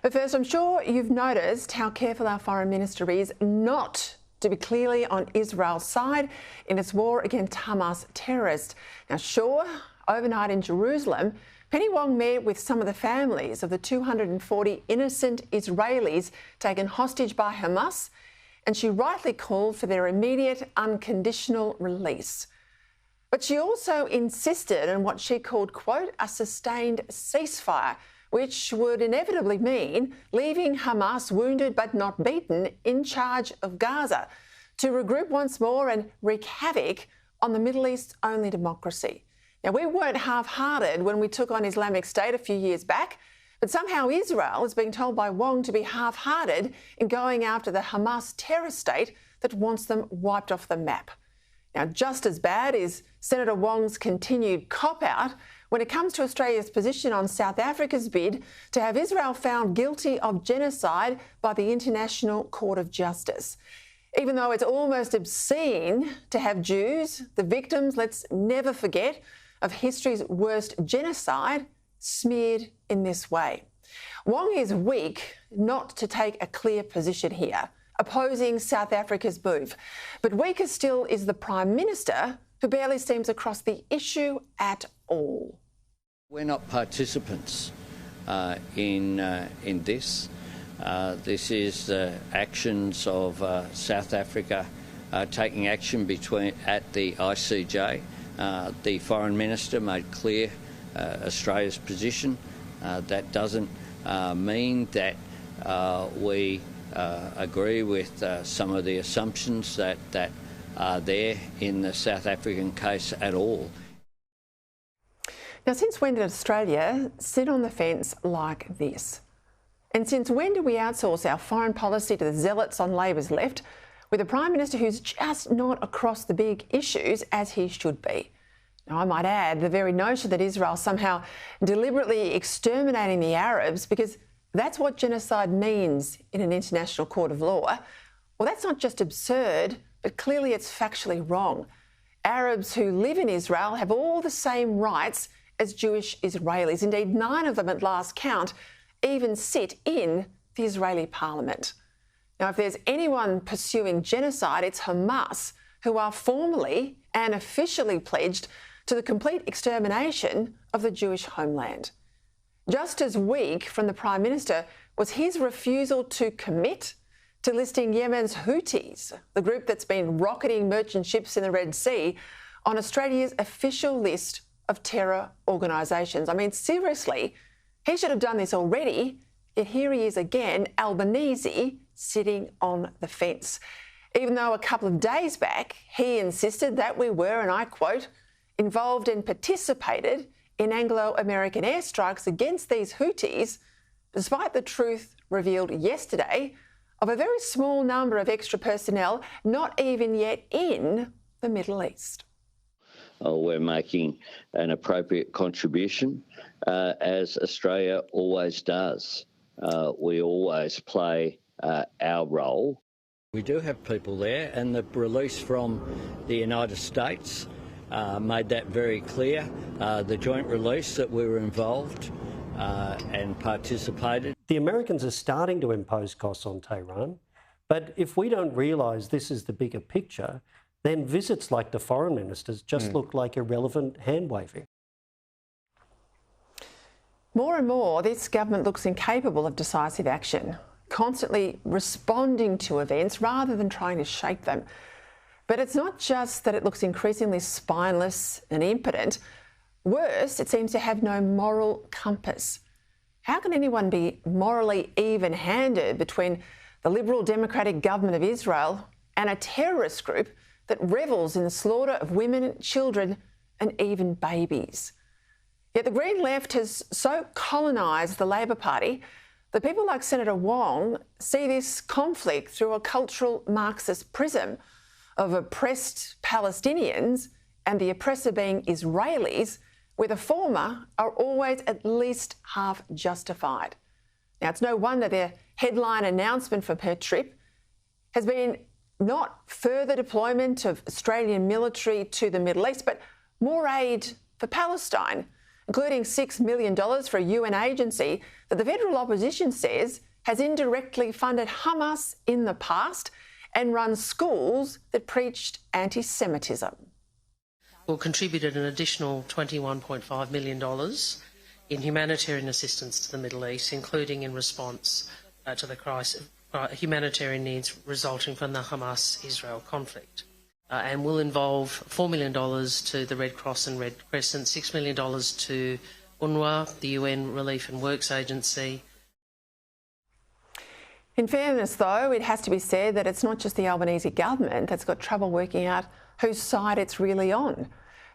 But first, I'm sure you've noticed how careful our Foreign Minister is not to be clearly on Israel's side in its war against Hamas terrorists. Now, sure, overnight in Jerusalem, Penny Wong met with some of the families of the 240 innocent Israelis taken hostage by Hamas, and she rightly called for their immediate, unconditional release. But she also insisted on what she called, quote, a sustained ceasefire, which would inevitably mean leaving Hamas wounded but not beaten in charge of Gaza to regroup once more and wreak havoc on the Middle East's only democracy. Now, we weren't half-hearted when we took on Islamic State a few years back, but somehow Israel is being told by Wong to be half-hearted in going after the Hamas terror state that wants them wiped off the map. Now, just as bad is Senator Wong's continued cop-out when it comes to Australia's position on South Africa's bid to have Israel found guilty of genocide by the International Court of Justice. Even though it's almost obscene to have Jews, the victims, let's never forget, of history's worst genocide, smeared in this way. Wong is weak not to take a clear position here, opposing South Africa's move. But weaker still is the Prime Minister, who barely seems across the issue at all. We're not participants in this. This is the actions of South Africa taking action at the ICJ. The Foreign Minister made clear Australia's position. That doesn't mean that we agree with some of the assumptions that are there in the South African case at all. Now, since when did Australia sit on the fence like this? And since when do we outsource our foreign policy to the zealots on Labor's left, with a Prime Minister who's just not across the big issues as he should be? Now, I might add, the very notion that Israel somehow deliberately exterminating the Arabs, because that's what genocide means in an international court of law, well, that's not just absurd, but clearly it's factually wrong. Arabs who live in Israel have all the same rights as Jewish Israelis. Indeed, 9 of them at last count even sit in the Israeli parliament. Now, if there's anyone pursuing genocide, it's Hamas, who are formally and officially pledged to the complete extermination of the Jewish homeland. Just as weak from the Prime Minister was his refusal to commit to listing Yemen's Houthis, the group that's been rocketing merchant ships in the Red Sea, on Australia's official list of terror organisations. I mean, seriously, he should have done this already, yet here he is again, Albanese, sitting on the fence. Even though a couple of days back he insisted that we were, and I quote, involved and participated in Anglo-American airstrikes against these Houthis, despite the truth revealed yesterday of a very small number of extra personnel not even yet in the Middle East. We're making an appropriate contribution, as Australia always does. We always play our role. We do have people there, and the release from the United States made that very clear. The joint release that we were involved and participated. The Americans are starting to impose costs on Tehran, but if we don't realise this is the bigger picture, then visits like the Foreign Minister's just look like irrelevant hand-waving. More and more, this government looks incapable of decisive action, constantly responding to events rather than trying to shape them. But it's not just that it looks increasingly spineless and impotent. Worse, it seems to have no moral compass. How can anyone be morally even-handed between the Liberal Democratic government of Israel and a terrorist group that revels in the slaughter of women, children and even babies? Yet the Green Left has so colonised the Labor Party that people like Senator Wong see this conflict through a cultural Marxist prism of oppressed Palestinians and the oppressor being Israelis, where the former are always at least half justified. Now, it's no wonder their headline announcement for her trip has been not further deployment of Australian military to the Middle East, but more aid for Palestine, including $6 million for a UN agency that the federal opposition says has indirectly funded Hamas in the past and run schools that preached anti-Semitism. We'll contributed an additional $21.5 million in humanitarian assistance to the Middle East, including in response to the humanitarian needs resulting from the Hamas-Israel conflict. And will involve $4 million to the Red Cross and Red Crescent, $6 million to UNRWA, the UN Relief and Works Agency. In fairness, though, it has to be said that it's not just the Albanese government that's got trouble working out whose side it's really on.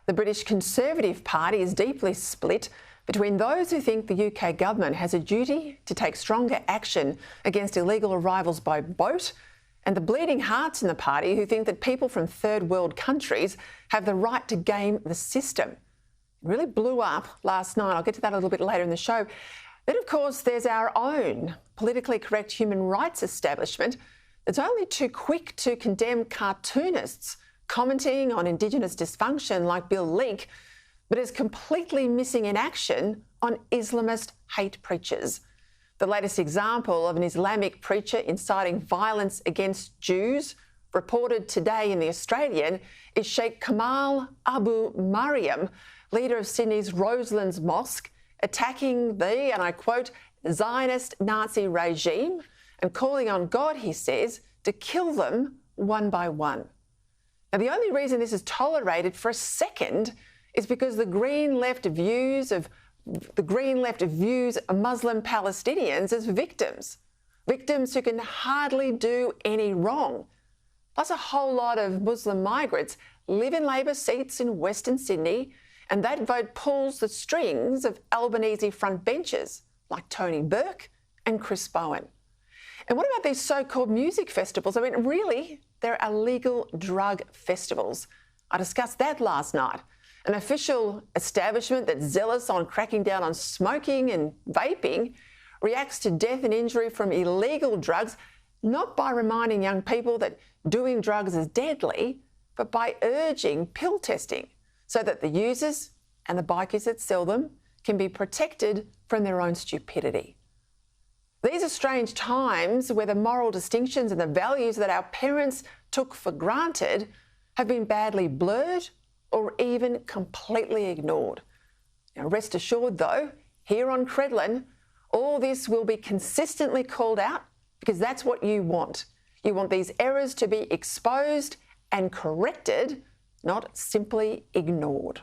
The British Conservative Party is deeply split between those who think the UK government has a duty to take stronger action against illegal arrivals by boat and the bleeding hearts in the party who think that people from third world countries have the right to game the system. It really blew up last night. I'll get to that a little bit later in the show. Then, of course, there's our own politically correct human rights establishment that's only too quick to condemn cartoonists commenting on Indigenous dysfunction like Bill Leak, but is completely missing in action on Islamist hate preachers. The latest example of an Islamic preacher inciting violence against Jews, reported today in The Australian, is Sheikh Kamal Abu Mariam, leader of Sydney's Roselands Mosque, attacking the, and I quote, Zionist Nazi regime and calling on God, he says, to kill them one by one. Now, the only reason this is tolerated for a second is because the Green Left views Muslim Palestinians as victims who can hardly do any wrong. Plus, a whole lot of Muslim migrants live in Labor seats in Western Sydney, and that vote pulls the strings of Albanese frontbenchers like Tony Burke and Chris Bowen. And what about these so-called music festivals? I mean, really, they're illegal drug festivals. I discussed that last night. An official establishment that's zealous on cracking down on smoking and vaping reacts to death and injury from illegal drugs, not by reminding young people that doing drugs is deadly, but by urging pill testing so that the users and the bikers that sell them can be protected from their own stupidity. These are strange times where the moral distinctions and the values that our parents took for granted have been badly blurred or even completely ignored. Now, rest assured, though, here on Credlin, all this will be consistently called out because that's what you want. You want these errors to be exposed and corrected, not simply ignored.